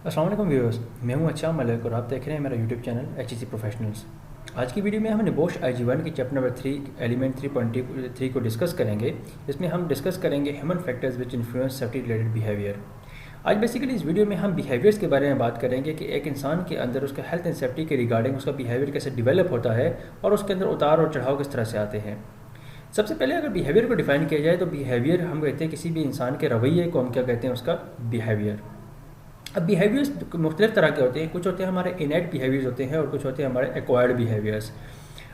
अस्सलाम वालेकुम व्यूअर्स, मैं हूं अच्छा मलिक और आप देख रहे हैं मेरा यूट्यूब चैनल HEC प्रोफेशनल्स। आज की वीडियो में हम बोश IG1 की चैप्टर नंबर 3 एलिमेंट 3.3 को डिस्कस करेंगे। इसमें हम डिस्कस करेंगे human factors which influence safety related behaviour. आज बेसिकली इस वीडियो में हम बिहेवियर्स के बारे में बात करेंगे कि एक इंसान के अंदर उसका हेल्थ एंड सेफ्टी के रिगार्डिंग उसका बिहेवियर कैसे डेवलप होता है और उसके अंदर उतार और चढ़ाव किस तरह से आते हैं। सबसे पहले अगर बिहेवियर को डिफाइन किया जाए तो बिहेवियर हम कहते हैं किसी भी इंसान के रवैये को हम क्या कहते हैं, उसका बिहेवियर। अब बिहेवियर्स मुख्तलिफ तरह के होते हैं। कुछ होते हैं हमारे इनेट बिहेवियर्स होते हैं और कुछ होते हैं हमारे एक्वायर्ड बिहेवियर्स।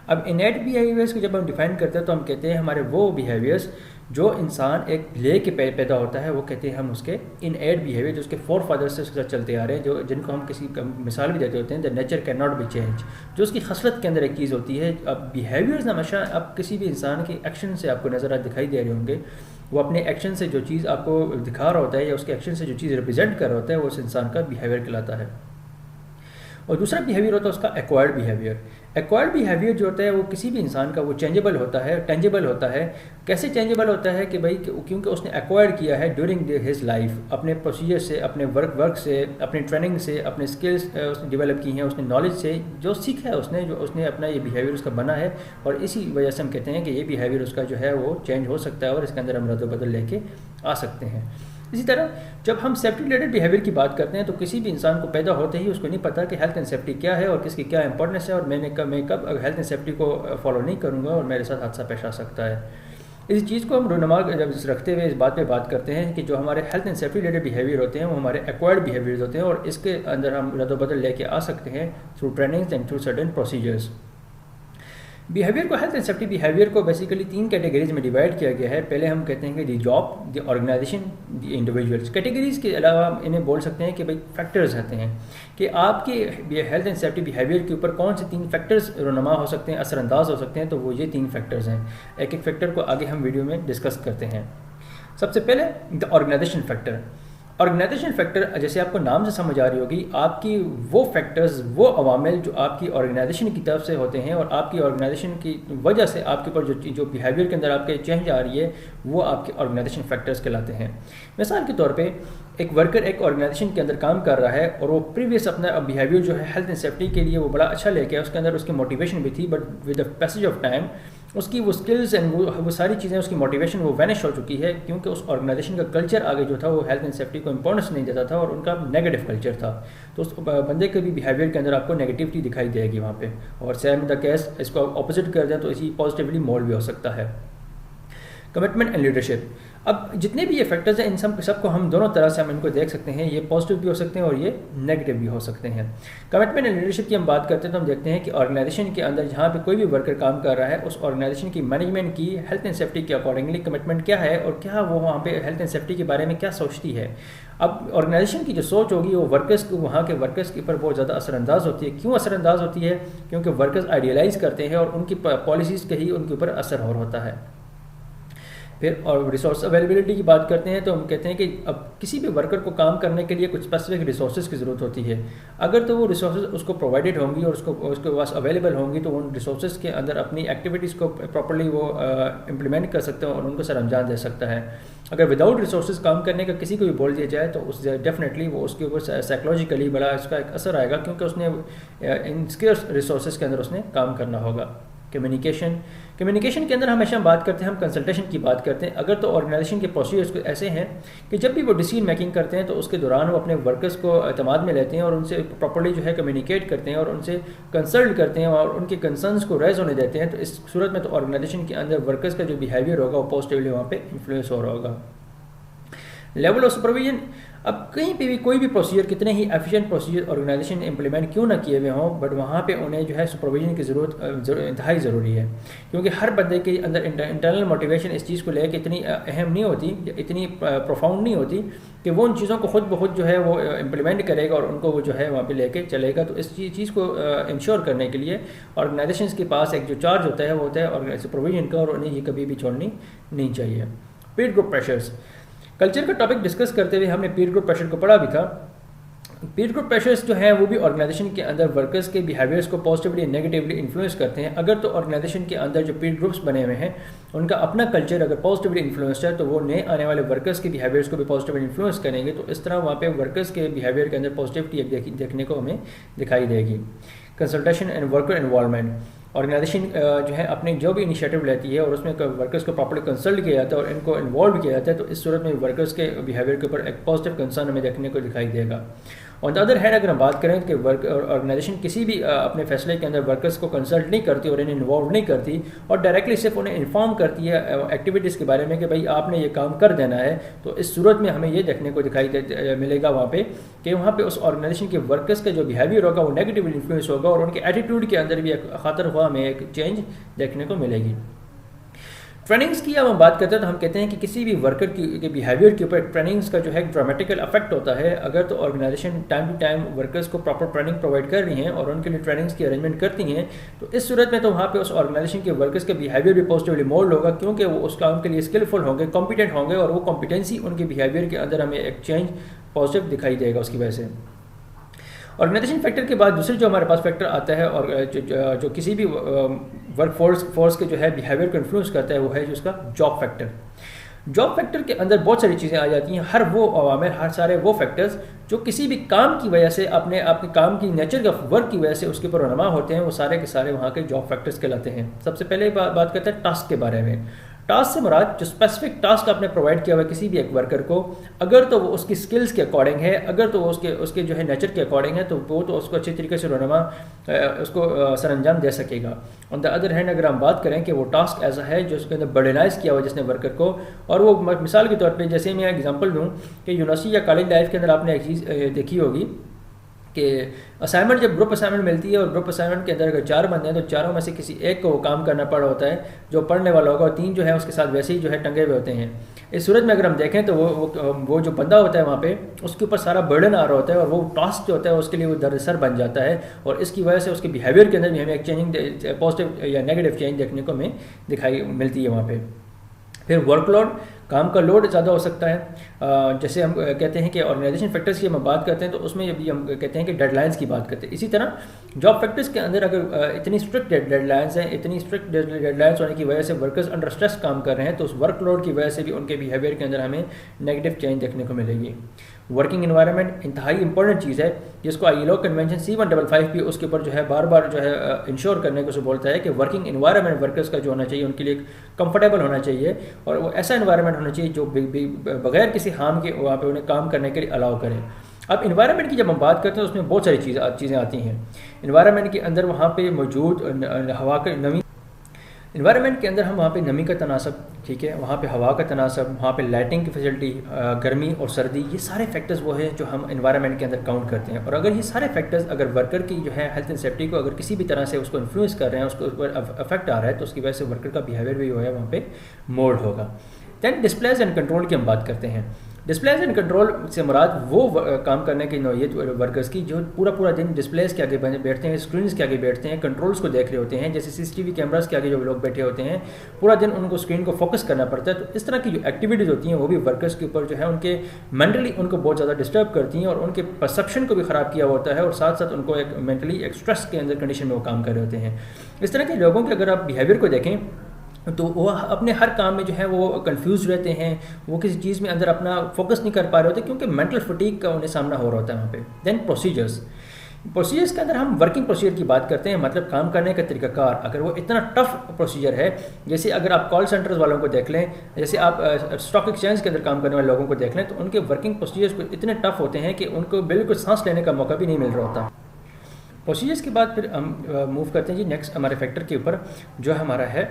अब इनेट बिहेवियर्स को जब हम डिफाइन करते हैं तो हम कहते हैं हमारे वो बिहेवियर्स जो इंसान एक ले के पैदा होता है, वो कहते हैं हम उसके इनेट बिहेवियर, जो उसके फोर फादर्स से उसके साथ चलते आ रहे हैं, जो जिनको हम किसी मिसाल भी देते होते हैं, the nature can not be change, जो उसकी खसलत के अंदर एक चीज़ होती है। अब बिहेवियर्स हमेशा अब किसी भी इंसान के एक्शन से आपको नज़र दिखाई दे रहे होंगे। वो अपने एक्शन से जो चीज़ आपको दिखा रहा होता है या उसके एक्शन से जो चीज़ रिप्रेजेंट कर रहा होता है वो उस इंसान का बिहेवियर कहलाता है। और दूसरा बिहेवियर होता है उसका एक्वायर्ड बिहेवियर। एक्वायर्ड बिहेवियर जो होता है वो किसी भी इंसान का वो चेंजेबल होता है, टेंजेबल होता है। कैसे चेंजेबल होता है कि भाई क्योंकि उसने एक्वायर्ड किया है ड्यूरिंग हिज लाइफ, अपने प्रोसीजर से, अपने वर्क से, अपनी ट्रेनिंग से, अपने स्किल्स उसने डेवलप की हैं, उसने नॉलेज से जो सीखा है उसने, जो उसने अपना ये बिहेवियर उसका बना है। और इसी वजह से हम कहते हैं कि ये बिहेवियर उसका जो है वो चेंज हो सकता है और इसके अंदर हम रद्द-बदल लेके आ सकते हैं। इसी तरह जब हम सेफ्टी रिलेटेड बिहेवियर की बात करते हैं तो किसी भी इंसान को पैदा होते ही उसको नहीं पता कि हेल्थ एंड सेफ्टी क्या है और किसकी क्या इंपॉर्टेंस है, और मैं कब हेल्थ एंड सेफ्टी को फॉलो नहीं करूँगा और मेरे साथ हादसा पेश आ सकता है। इस चीज़ को हम रोनमा जब रखते हुए इस बात पे बात करते हैं कि जो हमारे health and safety related behaviour होते हैं वो हमारे एक्वायर्ड बिहेवियर्स होते हैं और इसके अंदर हम रद्द-बदल लेके आ सकते हैं through trainings and through certain procedures. Behaviour को, हेल्थ एंड सेफ्टी बिहेवियर को बेसिकली 3 कैटेगरीज में डिवाइड किया गया है। पहले हम कहते हैं कि the job, the organisation, the individuals. Categories के अलावा हम इन्हें बोल सकते हैं कि भाई फैक्टर्स रहते हैं कि आपके हेल्थ एंड सेफ्टी बिहेवियर के ऊपर कौन से 3 फैक्टर्स रोनमा हो सकते हैं, असरअंदाज हो सकते हैं। तो वो ये 3 फैक्टर्स हैं। एक एक फैक्टर को आगे हम वीडियो में डिस्कस करते हैं। सबसे पहले the organization factor. Organization factor जैसे आपको नाम से समझ आ रही होगी, आपकी वो फैक्टर्स, वो अवामिल जो आपकी ऑर्गेनाइजेशन की तरफ से होते हैं और आपकी ऑर्गेनाइजेशन की वजह से आपके ऊपर जो बिहेवियर के अंदर आपके चेंज आ रही है वो आपके ऑर्गेनाइजेशन फैक्टर्स कहलाते हैं। मिसाल के तौर पे एक वर्कर एक ऑर्गेनाइजेशन के अंदर काम कर रहा है और वो प्रीवियस अपना बिहेवियर जो है हेल्थ एंड सेफ्टी के लिए वो बड़ा अच्छा लेके आया, उसके अंदर उसकी मोटिवेशन भी थी, but with the passage of time उसकी वो स्किल्स एंड वो सारी चीज़ें, उसकी मोटिवेशन वो वैनिश हो चुकी है क्योंकि उस ऑर्गेनाइजेशन का कल्चर आगे जो था वो हेल्थ एंड सेफ्टी को इंपॉर्टेंस नहीं देता था और उनका नेगेटिव कल्चर था। तो उस बंदे के भी बिहेवियर के अंदर आपको नेगेटिविटी दिखाई देगी वहाँ पे। और सेम द केस इसको ऑपोजिट कर दें तो इसी पॉजिटिवली मोल्ड भी हो सकता है। Commitment and leadership. अब जितने भी ये फैक्टर्स हैं इन सबको हम दोनों तरह से हम इनको देख सकते हैं। ये पॉजिटिव भी हो सकते हैं और ये नेगेटिव भी हो सकते हैं। कमिटमेंट एंड लीडरशिप की हम बात करते हैं तो हम देखते हैं कि ऑर्गेनाइजेशन के अंदर जहाँ पे कोई भी वर्कर काम कर रहा है उस ऑर्गेनाइजेशन की मैनेजमेंट की हेल्थ एंड सेफ्टी के अकॉर्डिंगली कमिटमेंट क्या है और क्या वो वहाँ पे हेल्थ एंड सेफ्टी के बारे में क्या सोचती है। अब ऑर्गेनाइजेशन की जो सोच होगी वो वर्कर्स को, वहाँ के वर्कर्स के ऊपर बहुत ज़्यादा असरअंदाज होती है। क्यों असरअंदाज होती है? क्योंकि वर्कर्स आइडियलाइज करते हैं और उनकी पॉलिसीज़ का ही उनके ऊपर असर हो होता है। फिर और रिसोर्स अवेलेबिलिटी की बात करते हैं तो हम कहते हैं कि अब किसी भी वर्कर को काम करने के लिए कुछ स्पेसिफिक रिसोर्सेज की ज़रूरत होती है। अगर तो वो रिसोर्सेज उसको प्रोवाइडेड होंगी और उसके पास अवेलेबल होंगी तो उन रिसोर्सेज के अंदर अपनी एक्टिविटीज़ को प्रॉपर्ली वो इम्प्लीमेंट कर सकते हैं और उनको सरअंजाम दे सकता है। अगर विदाउट रिसोर्सेज काम करने का किसी को भी बोल दिया जाए तो उस डेफिनेटली वो उसके ऊपर साइकोलॉजिकली बड़ा इसका एक असर आएगा क्योंकि उसने इन स्केर्स रिसोर्सेज के अंदर उसने काम करना होगा। कम्युनिकेशन के अंदर हमेशा हम बात करते हैं, हम कंसल्टेशन की बात करते हैं। अगर तो ऑर्गेनाइजेशन के प्रोसीजर्स ऐसे हैं कि जब भी वो डिसीजन मेकिंग करते हैं तो उसके दौरान वो अपने वर्कर्स को एतमाद में लेते हैं और उनसे प्रॉपर्ली जो है कम्युनिकेट करते हैं और उनसे कंसल्ट करते हैं और उनके कंसर्न्स को रेज होने देते हैं। तो इस सूरत में तो ऑर्गेनाइजेशन के अंदर वर्कर्स का जो बिहेवियर होगा वो पॉजिटिवली वहाँ पर इन्फ्लुएंस हो रहा होगा। Level of supervision. अब कहीं पे भी कोई भी प्रोसीजर, कितने ही एफिशिएंट प्रोसीजर ऑर्गेनाइजेशन इंप्लीमेंट क्यों ना किए हुए हों, बट वहाँ पे उन्हें जो है सुपरविजन की ज़रूरत इंतहाई ज़रूरी है क्योंकि हर बंदे के अंदर इंटरनल मोटिवेशन इस चीज़ को लेकर इतनी अहम नहीं होती, इतनी प्रोफाउंड नहीं होती कि वो उन चीज़ों को खुद ब खुद जो है वो इम्प्लीमेंट करेगा और उनको वो जो है वहाँ पे लेके चलेगा। तो इस चीज़ को इंश्योर करने के लिए ऑर्गेनाइजेशन के पास एक जो चार्ज होता है वो होता है सुपरविजन का और उन्हें ये कभी भी छोड़नी नहीं चाहिए। Peer group pressures. कल्चर का टॉपिक डिस्कस करते हुए हमने पीयर ग्रुप प्रेशर को पढ़ा भी था। पीयर ग्रुप प्रेशर्स जो हैं वो भी ऑर्गेनाइजेशन के अंदर वर्कर्स के बिहेवियर्स को पॉजिटिवली नेगेटिवली इन्फ्लुएंस करते हैं। अगर तो ऑर्गेनाइजेशन के अंदर जो पीयर ग्रुप्स बने हुए हैं उनका अपना कल्चर अगर पॉजिटिवली इन्फ्लुएंस्ड है तो वो नए आने वाले वर्कर्स के बिहेवियर्स को भी पॉजिटिवली इन्फ्लुएंस करेंगे। तो इस तरह वहाँ पे वर्कर्स के बिहेवियर के अंदर पॉजिटिविटी देखने को हमें दिखाई देगी। Consultation and worker involvement, organization जो है अपनी जो भी इनिशिएटिव लेती है और उसमें वर्कर्स को प्रॉपर्ली कंसल्ट किया जाता है और इनको इन्वॉल्व किया जाता है, तो इस सूरत में वर्कर्स के बिहेवियर के ऊपर एक पॉजिटिव कंसर्न हमें देखने को दिखाई देगा। ऑन द अदर हैंड अगर हम बात करें कि ऑर्गेनाइजेशन किसी भी अपने फैसले के अंदर वर्कर्स को कंसल्ट नहीं करती और इन्हें इन्वॉल्व नहीं करती और डायरेक्टली सिर्फ उन्हें इन्फॉर्म करती है एक्टिविटीज़ के बारे में कि भाई आपने ये काम कर देना है, तो इस सूरत में हमें ये देखने को दिखाई मिलेगा वहाँ पे कि वहाँ पे उस ऑर्गेनाइजेशन के वर्कर्स का जो बिहेवियर होगा वो नेगेटिवली इन्फ्लुएंस होगा और उनके एटीट्यूड के अंदर भी एक खातर हुआ हमें एक चेंज देखने को मिलेगी। ट्रेनिंग्स की अब हम बात करते हैं तो हम कहते हैं कि किसी भी वर्कर के बिहेवियर के ऊपर ट्रेनिंग्स का जो है ड्रामेटिकल इफेक्ट होता है। अगर तो organization time to time workers को प्रॉपर ट्रेनिंग प्रोवाइड कर रही हैं और उनके लिए ट्रेनिंग्स की अरेंजमेंट करती हैं, तो इस सूरत में तो वहाँ पे उस ऑर्गेनाइजेशन के वर्कर्स का बिहेवियर भी पॉजिटिवली मोल्ड होगा, क्योंकि वो उस काम के लिए स्किलफुल होंगे, कॉम्पिटेंट होंगे और वो कॉम्पिटेंसी उनके बिहेवियर के अंदर हमें एक चेंज पॉजिटिव दिखाई देगा उसकी वजह से। ऑर्गेनाइजेशन फैक्टर के बाद दूसरे जो हमारे पास फैक्टर आता है और जो किसी भी वर्क फोर्स के जो है बिहेवियर को इन्फ्लुएंस करता है वो है जो उसका जॉब फैक्टर। जॉब फैक्टर के अंदर बहुत सारी चीज़ें आ जाती हैं, हर वो अवामिर, हर सारे वो फैक्टर्स जो किसी भी काम की वजह से अपने काम की नेचर का वर्क की वजह से उसके ऊपर रहनुमा होते हैं, वो सारे के सारे वहाँ के जॉब फैक्टर्स कहलाते हैं। सबसे पहले बात करते हैं टास्क के बारे में। टास्क से मुराद जो स्पेसिफिक टास्क आपने प्रोवाइड किया हुआ है किसी भी एक वर्कर को, अगर तो वो उसकी स्किल्स के अकॉर्डिंग है, अगर तो वो उसके जो है नेचर के अकॉर्डिंग है, तो वो तो उसको अच्छी तरीके से रहनुमा उसको सरअंजाम दे सकेगा। ऑन द अदर हैंड अगर हम बात करें कि वो टास्क ऐसा है जो उसके अंदर बर्डनाइज किया हुआ जिसने वर्कर को, और वो मिसाल के तौर पर जैसे मैं एग्जाम्पल दूँ कि यूनिवर्सिटी या कॉलेज लाइफ के अंदर आपने एक चीज़ देखी होगी कि असाइनमेंट, जब ग्रुप असाइनमेंट मिलती है और ग्रुप असाइनमेंट के अंदर अगर 4 बंदे हैं तो चारों में से किसी एक को वो काम करना पड़ा होता है जो पढ़ने वाला होगा, और 3 जो है उसके साथ वैसे ही जो है टंगे हुए होते हैं। इस सूरत में अगर हम देखें तो वो जो बंदा होता है वहाँ पे उसके ऊपर सारा बर्डन आ रहा होता है और वो टास्क जो होता है उसके लिए वो दरअसर बन जाता है, और इसकी वजह से उसके बिहेवियर के अंदर भी हमें एक चेंजिंग पॉजिटिव या नेगेटिव चेंज देखने को हमें दिखाई मिलती है वहाँ पर। फिर वर्कलोड, काम का लोड ज़्यादा हो सकता है। जैसे हम कहते हैं कि ऑर्गेनाइजेशन फैक्टर्स की हम बात करते हैं तो उसमें भी हम कहते हैं कि डेडलाइंस की बात करते हैं। इसी तरह जॉब फैक्टर्स के अंदर अगर इतनी स्ट्रिक्ट डेडलाइंस हैं, इतनी स्ट्रिक्ट डेडलाइंस होने की वजह से वर्कर्स अंडर स्ट्रेस काम कर रहे हैं, तो उस वर्कलोड की वजह से भी उनके बिहेवियर के अंदर हमें नेगेटिव चेंज देखने को मिलेगी। वर्किंग एनवायरनमेंट इंतहाई इंपॉर्टेंट चीज़ है, जिसको ILO कन्वेंशन C155 भी उसके ऊपर जो है बार बार जो है इंश्योर करने को बोलता है कि वर्किंग एनवायरनमेंट वर्कर्स का जो होना चाहिए उनके लिए कंफर्टेबल होना चाहिए, और वो ऐसा एनवायरनमेंट होना चाहिए जो बगैर किसी हार्म के वहाँ पे उन्हें काम करने के लिए अलाउ करे। अब इन्वायरमेंट की जब हम बात करते हैं तो उसमें बहुत सारी चीज़ें आती हैं। इन्वायरमेंट के अंदर वहाँ पे मौजूद हवा का नमी, इन्वायरमेंट के अंदर हम वहाँ पे नमी का तनासब, ठीक है, वहाँ पे हवा का तनासब, वहाँ पे लाइटिंग की फैसिलिटी, गर्मी और सर्दी, ये सारे फैक्टर्स वो हैं जो हम इन्वायरमेंट के अंदर काउंट करते हैं। और अगर ये सारे फैक्टर्स अगर वर्कर की जो है हेल्थ एंड सेफ्टी को अगर किसी भी तरह से उसको इन्फ्लुएंस कर रहे हैं, उसको ऊपर अफेक्ट आ रहा है, तो उसकी वजह से वर्कर का बिहेवियर भी जो है वहाँ पे मोल्ड होगा। दैन डिस्प्लेज एंड कंट्रोल की हम बात करते हैं। डिस्प्लेज एंड कंट्रोल से मुराद वो काम करने की नौयत वर्कर्स की जो पूरा दिन डिस्प्लेज के आगे बैठते हैं, स्क्रीन्स के आगे बैठते हैं, कंट्रोल्स को देख रहे होते हैं, जैसे CCTV कैमरास के आगे जो लोग बैठे होते हैं, पूरा दिन उनको स्क्रीन को फोकस करना पड़ता है। तो इस तरह की जो एक्टिविटीज़ होती हैं वो भी वर्कर्स के ऊपर जो है उनके मेंटली उनको बहुत ज़्यादा डिस्टर्ब करती हैं और उनके परसेप्शन को भी ख़राब किया होता है, और साथ साथ उनको एक मेंटली एक स्ट्रेस के अंदर कंडीशन में वो काम कर रहे होते हैं। इस तरह के लोगों के अगर आप बिहेवियर को देखें तो वो अपने हर काम में जो है वो कंफ्यूज रहते हैं, वो किसी चीज़ में अंदर अपना फोकस नहीं कर पा रहे होते क्योंकि मेंटल फटीग का उन्हें सामना हो रहा होता है वहाँ पे। देन प्रोसीजर्स के अंदर हम वर्किंग प्रोसीजर की बात करते हैं, मतलब काम करने का तरीकाकार। अगर वो इतना टफ प्रोसीजर है, जैसे अगर आप कॉल सेंटर्स वालों को देख लें, जैसे आप स्टॉक एक्सचेंज के अंदर काम करने वाले लोगों को देख लें, तो उनके वर्किंग प्रोसीजर्स इतने टफ होते हैं कि उनको बिल्कुल सांस लेने का मौका भी नहीं मिल रहा होता। प्रोसीजर्स के बाद फिर हम मूव करते हैं जी नेक्स्ट हमारे फैक्टर के ऊपर, जो हमारा है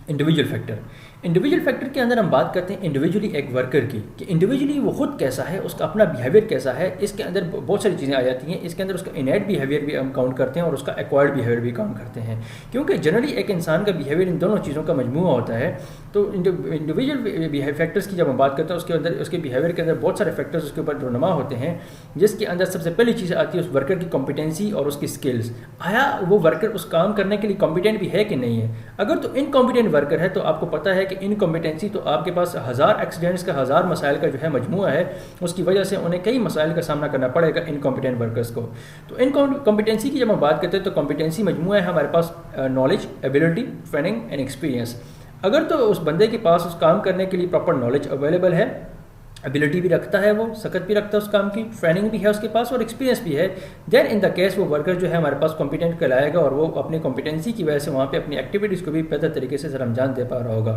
इंडिविजुअल फैक्टर। इंडिविजुअल फैक्टर के अंदर हम बात करते हैं इंडिविजुअली एक वर्कर की, कि इंडिविजुअली वो खुद कैसा है, उसका अपना बिहेवियर कैसा है। इसके अंदर बहुत सारी चीज़ें आ जाती हैं। इसके अंदर उसका इनेट बिहेवियर भी हम काउंट करते हैं और उसका एक्वायर्ड बिहेवियर भी काउंट करते हैं, क्योंकि जनरली एक इंसान का बिहेवियर इन दोनों चीज़ों का मजमूआ होता है। तो इंडिविजुअल फैक्टर्स की जब हम बात करते हैं उसके अंदर उसके बिहेवियर के अंदर बहुत सारे फैक्टर्स उसके ऊपर रहनुमा होते हैं, जिसके अंदर सबसे पहली चीज़ आती है उस वर्कर की कॉम्पिटेंसी और उसकी स्किल्स। आया वो वर्कर उस काम करने के लिए कॉम्पिटेंट भी है कि नहीं है। अगर तो इनकॉम्पिटेंट वर्कर है तो आपको पता है कि कि इनकॉम्पिटेंसी तो आपके पास 1000 एक्सीडेंट्स का 1000 मसाइल का जो है मजमूआ है, उसकी वजह से उन्हें कई मसाइल का सामना करना पड़ेगा इनकॉम्पिटेंट वर्कर्स को। तो इनकॉम्पिटेंसी की जब हम बात करते हैं तो कॉम्पिटेंसी मजमूआ है हमारे पास knowledge, ability, training and experience. अगर तो उस बंदे के पास उस काम करने के लिए प्रॉपर नॉलेज अवेलेबल है, एबिलिटी भी रखता है, वो सकत भी रखता है उस काम की, ट्रेनिंग भी है उसके पास और एक्सपीरियंस भी है, देन इन द केस वो वर्कर जो है हमारे पास कॉम्पिटेंट कहलाएगा और वो अपनी कॉम्पिटेंसी की वजह से वहाँ पे अपनी एक्टिविटीज़ को भी बेहतर तरीके से सर अंजाम दे पा रहा होगा।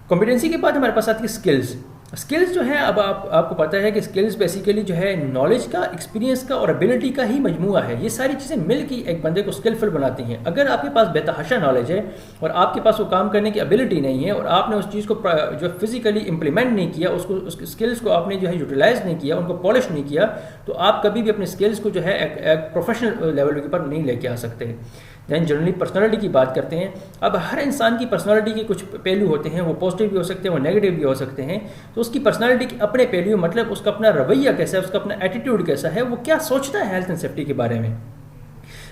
कॉम्पिटेंसी के बाद हमारे पास आती है स्किल्स। स्किल्स जो है अब आपको पता है कि स्किल्स बेसिकली जो है नॉलेज का, एक्सपीरियंस का और एबिलिटी का ही मजमूआ है। ये सारी चीज़ें मिल के एक बंदे को स्किलफुल बनाती हैं। अगर आपके पास बेतहाशा नॉलेज है और आपके पास वो काम करने की एबिलिटी नहीं है और आपने उस चीज़ को जो फिजिकली इंप्लीमेंट नहीं किया, उस स्किल्स को आपने जो है यूटिलाइज नहीं किया, उनको पॉलिश नहीं किया, तो आप कभी भी अपने स्किल्स को जो है एक प्रोफेशनल लेवल के पर नहीं लेके आ सकते। दैन जनरली पर्सनालिटी की बात करते हैं। अब हर इंसान की पर्सनालिटी के कुछ पहलू होते हैं, वो पॉजिटिव भी हो सकते हैं, वो नेगेटिव भी हो सकते हैं। तो उसकी पर्सनालिटी के अपने पहलू मतलब उसका अपना रवैया कैसा है, उसका अपना एटीट्यूड कैसा है, वो क्या सोचता है हेल्थ एंड सेफ्टी के बारे में।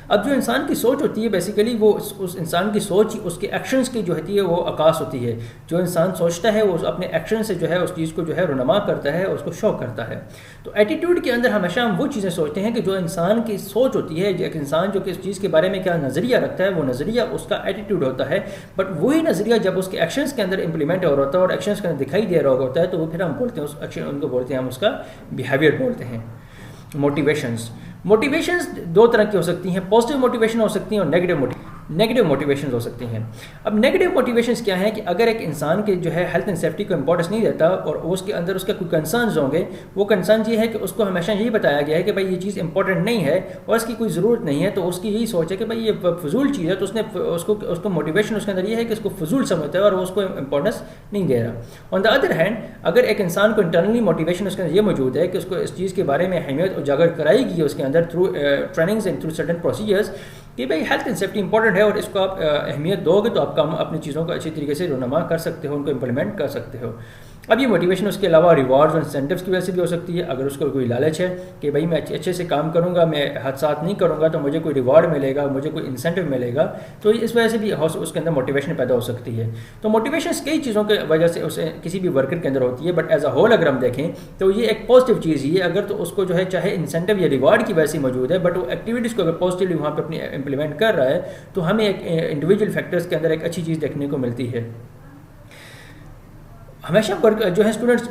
अब जो इंसान की सोच होती है बेसिकली वो उस इंसान की सोच उसके एक्शंस की जो होती है वो आकाश होती है। जो इंसान सोचता है वो अपने एक्शन से जो है उस चीज़ को जो है रुनमा करता है, उसको शो करता है। तो एटीट्यूड के अंदर हमेशा हम वो चीज़ें सोचते हैं कि जो इंसान की सोच होती है, एक इंसान जो किस चीज़ के बारे में क्या नज़रिया रखता है, वो नज़रिया उसका एटीट्यूड होता है। बट वही नज़रिया जब उसके एक्शंस के अंदर इंप्लीमेंट हो रहा होता है और एक्शंस के अंदर दिखाई दे रहा होता है, तो वो फिर हम बोलते हैं उस एक्शन, उनको बोलते हैं हम उसका बिहेवियर बोलते हैं। मोटिवेशंस दो तरह की हो सकती हैं, पॉजिटिव मोटिवेशन हो सकती हैं और नेगेटिव मोटिवेशंस हो सकती हैं। अब नेगेटिव मोटिवेशंस क्या है कि अगर एक इंसान के जो है हेल्थ एंड सेफ्टी को इंपॉर्टेंस नहीं देता और उसके अंदर उसका कोई कंसर्न्स होंगे, वो कंसर्न ये है कि उसको हमेशा यही बताया गया है कि भाई ये चीज़ इंपॉर्टेंट नहीं है और इसकी कोई ज़रूरत नहीं है, तो उसकी यही सोच है कि भाई ये फजूल चीज़ है, तो उसको मोटिवेशन उसके अंदर ये है कि इसको फजूल समझता है और वो उसको इंपॉर्टेंस नहीं दे रहा। ऑन द अदर हैंड अगर एक इंसान को इंटरनली मोटिवेशन उसके अंदर ये मौजूद है कि उसको इस चीज़ के बारे में अहमियत उजागर कराई गई है उसके अंदर through trainings and through certain procedures कि भाई हेल्थ एंड सेफ्टी इंपॉर्टेंट है और इसको आप अहमियत दोगे तो आप काम अपनी चीज़ों को अच्छी तरीके से रुनमा कर सकते हो, उनको इम्प्लीमेंट कर सकते हो। अब ये मोटिवेशन उसके अलावा रिवार्ड्स और इंसेंटिव्स की वजह से भी हो सकती है। अगर उसको कोई लालच है कि भाई मैं अच्छे से काम करूंगा, मैं हादसात नहीं करूंगा, तो मुझे कोई रिवार्ड मिलेगा, मुझे कोई इंसेंटिव मिलेगा, तो इस वजह से भी उसके अंदर मोटिवेशन पैदा हो सकती है। तो मोटिवेशन कई चीज़ों की वजह से उसे किसी भी वर्कर के अंदर होती है, बट एज अ होल अगर हम देखें तो ये एक पॉजिटिव चीज़ ही है। अगर तो उसको जो है चाहे इंसेंटिव या रिवार्ड की वजह से मौजूद है, बट वो एक्टिविटीज़ को अगर पॉजिटिवली वहाँ पर अपनी इंप्लीमेंट कर रहा है, तो हमें एक इंडिविजुअल फैक्टर्स के अंदर एक अच्छी चीज़ देखने को मिलती है। हमेशा जो है स्टूडेंट्स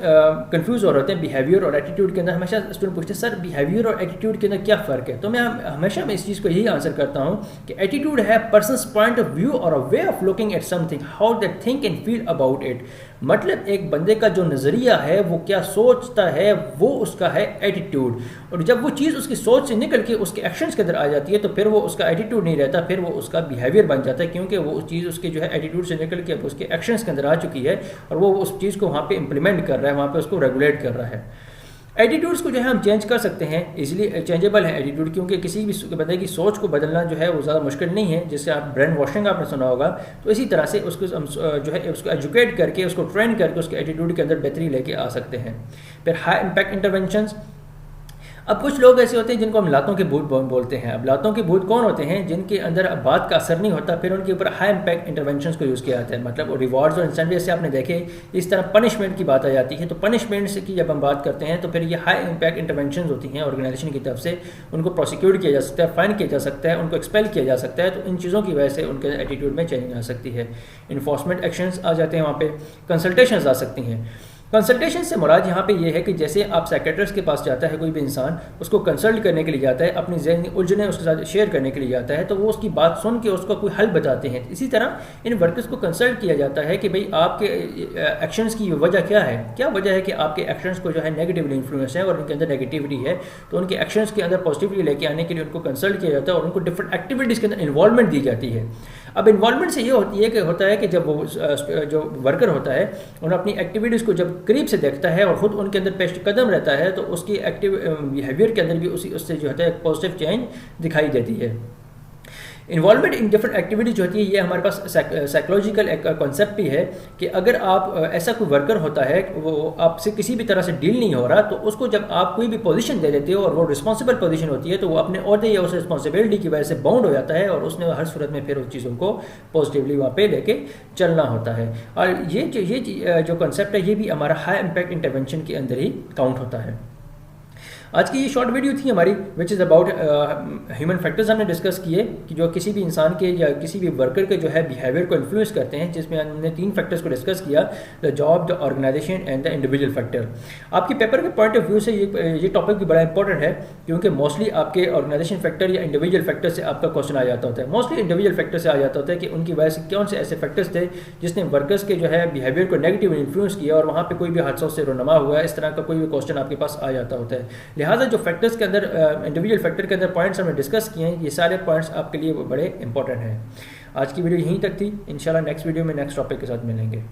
कंफ्यूज हो रहे होते हैं बिहेवियर और एटीट्यूड के अंदर। हमेशा स्टूडेंट पूछते हैं सर बिहेवियर और एटीट्यूड के अंदर क्या फ़र्क है, तो मैं हमेशा इस चीज़ को यही आंसर करता हूँ कि एटीट्यूड है पर्सनस पॉइंट ऑफ व्यू और a way of looking at something, how they think and feel about it. मतलब एक बंदे का जो नज़रिया है, वो क्या सोचता है, वो उसका है एटीट्यूड। और जब वो चीज़ उसकी सोच से निकल के उसके एक्शंस के अंदर आ जाती है, तो फिर वो उसका एटीट्यूड नहीं रहता, फिर वो उसका बिहेवियर बन जाता है, क्योंकि वो उस चीज़ उसके जो है एटीट्यूड से निकल के उसके एक्शंस के अंदर आ चुकी है और वो उस चीज़ को वहाँ पे इंप्लीमेंट कर रहा है, वहाँ पे उसको रेगुलेट कर रहा है। एटीट्यूड्स को जो है हम चेंज कर सकते हैं, इजीली चेंजेबल है एटीट्यूड, क्योंकि किसी भी बंदे की सोच को बदलना जो है वो ज़्यादा मुश्किल नहीं है। जैसे आप ब्रेन वॉशिंग आपने सुना होगा, तो इसी तरह से उसको हम जो है उसको एजुकेट करके, उसको ट्रेन करके उसके एटीट्यूड के अंदर बेहतरी लेके आ सकते हैं। फिर हाई इम्पैक्ट इंटरवेंशंस। अब कुछ लोग ऐसे होते हैं जिनको हम लातों के भूत बोलते हैं। अब लातों के भूत कौन होते हैं? जिनके अंदर अब बात का असर नहीं होता, फिर उनके ऊपर हाई इम्पैक्ट इंटरवेंशंस को यूज़ किया जाता है। मतलब रिवार्ड्स और इंसेंटिव से आपने देखे, इस तरह पनिशमेंट की बात आ जाती है। तो पनिशमेंट की जब हम बात करते हैं तो फिर ये हाई इम्पैक्ट इंटरवेंशंस होती हैं ऑर्गेनाइजेशन की तरफ से। उनको प्रोसिक्यूट किया जा सकता है, फाइन किया जा सकता है, उनको एक्सपेल किया जा सकता है। तो इन चीज़ों की वजह से उनके एटीट्यूड में चेंज आ सकती है। इन्फोर्समेंट एक्शंस आ जाते हैं, वहाँ पे कंसल्टेशंस आ सकती हैं। कंसल्टेशन से मुराद यहाँ पे ये है कि जैसे आप साइकेट्रिस्ट के पास जाता है कोई भी इंसान, उसको कंसल्ट करने के लिए जाता है, अपनी ज़हनी उलझने उसके साथ शेयर करने के लिए जाता है, तो वो उसकी बात सुन के उसको कोई हल बताते हैं। इसी तरह इन वर्कर्स को कंसल्ट किया जाता है कि भाई आपके एक्शंस की वजह क्या है, क्या वजह है कि आपके एक्शंस को जो है नेगेटिवली इन्फ्लुएंस है और उनके अंदर नेगेटिविटी है। तो उनके एक्शंस के अंदर पॉजिटिविटी लेके आने के लिए उनको कंसल्ट किया जाता है और उनको डिफरेंट एक्टिविटीज़ के अंदर इन्वॉल्वमेंट दी जाती है। अब इन्वॉल्वमेंट से ये होता है कि जब वो जो वर्कर होता है उन अपनी एक्टिविटीज़ को जब करीब से देखता है और ख़ुद उनके अंदर पेश कदम रहता है, तो उसकी एक्टिव बिहेवियर के अंदर भी उससे जो होता है एक पॉजिटिव चेंज दिखाई देती है। इन्वॉल्वमेंट इन डिफरेंट एक्टिविटीज जो होती है ये हमारे पास साइकोलॉजिकल एक कॉन्सेप्ट भी है कि अगर आप ऐसा कोई वर्कर होता है वो आपसे किसी भी तरह से डील नहीं हो रहा, तो उसको जब आप कोई भी पोजीशन दे देते हो और वो रिस्पॉन्सिबल पोजीशन होती है तो वो अपने ओहदे या उस रिस्पॉन्सिबिलिटी की वजह से बाउंड हो जाता है और उसने हर सूरत में फिर उस चीज़ों को पॉजिटिवली वहाँ पे लेके चलना होता है। और ये जो कॉन्सेप्ट है ये भी हमारा हाई इम्पैक्ट इंटरवेंशन के अंदर ही काउंट होता है। आज की ये शॉर्ट वीडियो थी हमारी which is about human factors हमने डिस्कस किए कि जो किसी भी इंसान के या किसी भी वर्कर के जो है बिहेवियर को इन्फ्लुएंस करते हैं, जिसमें हमने 3 फैक्टर्स को डिस्कस किया, the job, the organization and the individual factor. आपके पेपर के पॉइंट ऑफ व्यू से ये टॉपिक भी बड़ा इंपॉर्टेंट है क्योंकि मोस्टली आपके ऑर्गेनाइजेशन फैक्टर या इंडिविजुअल फैक्टर से आपका क्वेश्चन आ जाता होता है। मोस्टली इंडिविजुअल फैक्टर से आ जाता होता है कि उनकी वजह से कौन से ऐसे फैक्टर्स थे जिसने वर्कर्स के जो है बिहेवियर को नेगेटिव इन्फ्लुएंस किया और वहाँ पर कोई भी हादसों से रोनमा हुआ, इस तरह का कोई भी क्वेश्चन आपके पास आ जाता होता है। लिहाजा जो फैक्टर्स के अंदर इंडिविजुअल फैक्टर के अंदर पॉइंट्स हमने डिस्कस किए हैं, ये सारे पॉइंट्स आपके लिए बड़े इंपॉर्टेंट हैं। आज की वीडियो यहीं तक थी। इंशाल्लाह नेक्स्ट वीडियो में नेक्स्ट टॉपिक के साथ मिलेंगे।